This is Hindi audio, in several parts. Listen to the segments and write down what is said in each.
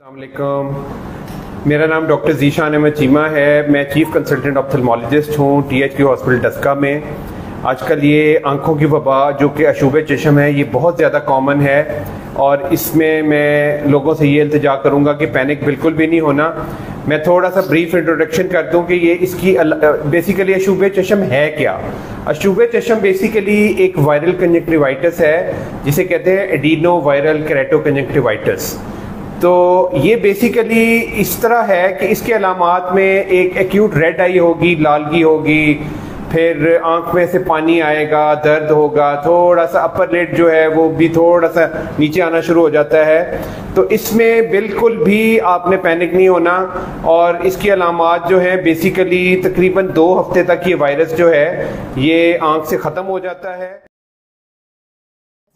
अस्सलामुअलैकुम, मेरा नाम डॉक्टर ज़ीशान अहमद चीमा है। मैं चीफ़ कंसल्टेंट ऑप्थेल्मोलॉजिस्ट हूँ THQ हॉस्पिटल डस्का में। आजकल ये आंखों की वबा जो कि अशूब चश्म है, ये बहुत ज़्यादा कॉमन है और इसमें मैं लोगों से ये इल्तिजा करूँगा कि पैनिक बिल्कुल भी नहीं होना। मैं थोड़ा सा ब्रीफ इंट्रोडक्शन कर दूँ कि ये इसकी बेसिकली अशूब चश्म है क्या। अशूब चश्म बेसिकली एक वायरल कंजक्टिवाइटिस है जिसे कहते हैं एडिनो वायरल केराटो कंजक्टिवाइटिस। तो ये बेसिकली इस तरह है कि इसके अलामात में एक एक्यूट रेड आई होगी, लालगी होगी, फिर आंख में से पानी आएगा, दर्द होगा, थोड़ा सा अपर लिड जो है वो भी थोड़ा सा नीचे आना शुरू हो जाता है। तो इसमें बिल्कुल भी आपने पैनिक नहीं होना और इसकी अलामात जो है बेसिकली तकरीबन 2 हफ्ते तक ये वायरस जो है ये आंख से ख़त्म हो जाता है।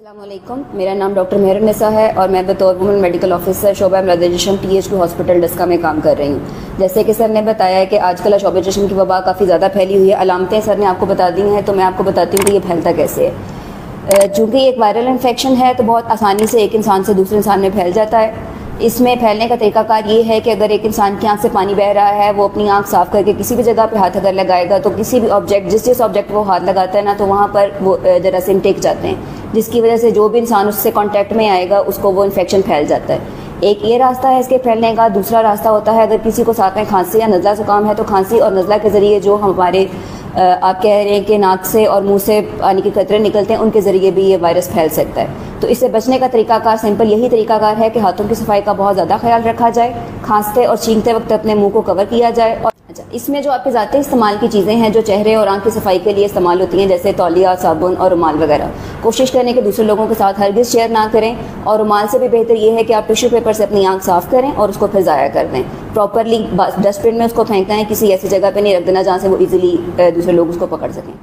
अस्सलामुअलैकुम, मेरा नाम डॉक्टर मेहरुन्निसा है और मैं बतौर वुमेन मेडिकल ऑफिसर शोबा इम्यूनाइजेशन THQ हॉस्पिटल डस्का में काम कर रही हूँ। जैसे कि सर ने बताया है कि आजकल अशूब चश्म की वबा काफ़ी ज़्यादा फैली हुई है। अलामतें सर ने आपको बता दी हैं, तो मैं आपको बताती हूँ कि ये फैलता कैसे है। चूँकि एक वायरल इन्फेक्शन है तो बहुत आसानी से एक इंसान से दूसरे इंसान में फैल जाता है। इसमें फैलने का तरीकाकार ये है कि अगर एक इंसान की आंख से पानी बह रहा है, वो अपनी आंख साफ करके किसी भी जगह पे हाथ अगर लगाएगा तो किसी भी ऑब्जेक्ट जिस ऑब्जेक्ट वो हाथ लगाता है ना, तो वहाँ पर वो जरासीम टिक जाते हैं, जिसकी वजह से जो भी इंसान उससे कांटेक्ट में आएगा उसको वो इन्फेक्शन फैल जाता है। एक ये रास्ता है इसके फैलने का। दूसरा रास्ता होता है अगर किसी को साथ में खांसी या नज़ला ज़ुकाम है तो खांसी और नज़ला के ज़रिए जो हमारे आप कह रहे हैं कि नाक से और मुंह से पानी के कतरे निकलते हैं, उनके ज़रिए भी ये वायरस फैल सकता है। तो इससे बचने का तरीकाकार सिंपल यही तरीकाकार है कि हाथों की सफाई का बहुत ज़्यादा ख्याल रखा जाए, खांसते और छींकते वक्त अपने मुंह को कवर किया जाए। और अच्छा, इसमें जो आपके ज़ाती इस्तेमाल की चीज़ें हैं जो चेहरे और आंख की सफाई के लिए इस्तेमाल होती हैं, जैसे तौलिया, साबुन और रुमाल वगैरह, कोशिश करें कि दूसरे लोगों के साथ हरगिज़ शेयर ना करें। और रुमाल से भी बेहतर ये है कि आप टिश्यू पेपर से अपनी आंख साफ़ करें और उसको फिर ज़ाया कर दें। प्रॉपरली डस्टबिन में उसको फेंकना है, किसी ऐसी जगह पर नहीं रख देना जहाँ से वो ईजिली दूसरे लोग उसको पकड़ सकें।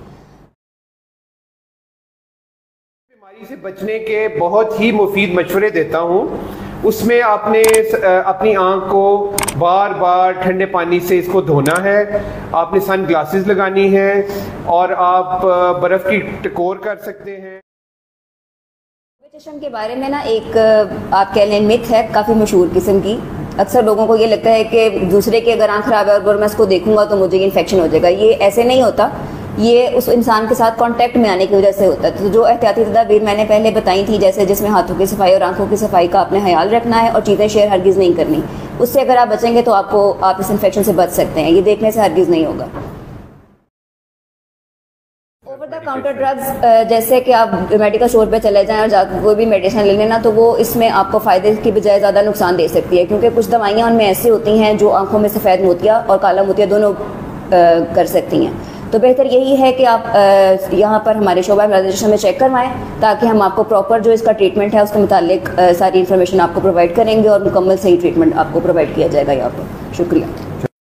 बीमारी से बचने के बहुत ही मुफीद मशवरे देता हूँ। उसमें आपने अपनी आंख को बार बार ठंडे पानी से इसको धोना है, आपने सन ग्लासेस लगानी है और आप बर्फ़ की टकोर कर सकते हैं। चश्म के बारे में ना एक आप कह लें मिथ है काफ़ी मशहूर किस्म की। अक्सर लोगों को ये लगता है कि दूसरे की अगर आंख खराब है और मैं उसको देखूंगा तो मुझे इन्फेक्शन हो जाएगा। ये ऐसे नहीं होता, ये उस इंसान के साथ कांटेक्ट में आने की वजह से होता है। तो जो एहतियाती तदाबीर मैंने पहले बताई थी, जैसे जिसमें हाथों की सफाई और आंखों की सफाई का आपने ख्याल रखना है और चीज़ें शेयर हरगिज़ नहीं करनी, उससे अगर आप बचेंगे तो आप इस इन्फेक्शन से बच सकते हैं। ये देखने से हरगिज़ नहीं होगा। ओवर द काउंटर ड्रग्स जैसे कि आप मेडिकल स्टोर पे चले जाएं और जाकर कोई भी मेडिसिन ले लेना, तो वो इसमें आपको फ़ायदे की बजाय ज़्यादा नुकसान दे सकती है, क्योंकि कुछ दवाइयाँ उनमें ऐसी होती हैं जो आंखों में सफ़ेद मोतिया और काला मोतिया दोनों कर सकती हैं। तो बेहतर यही है कि आप यहाँ पर हमारे शोबा इम्यूनाइजेशन में चेक करवाएं, ताकि हम आपको प्रॉपर जो इसका ट्रीटमेंट है उसके मुतालिक सारी इन्फॉर्मेशन आपको प्रोवाइड करेंगे और मुकम्मल सही ट्रीटमेंट आपको प्रोवाइड किया जाएगा यहाँ पर। शुक्रिया।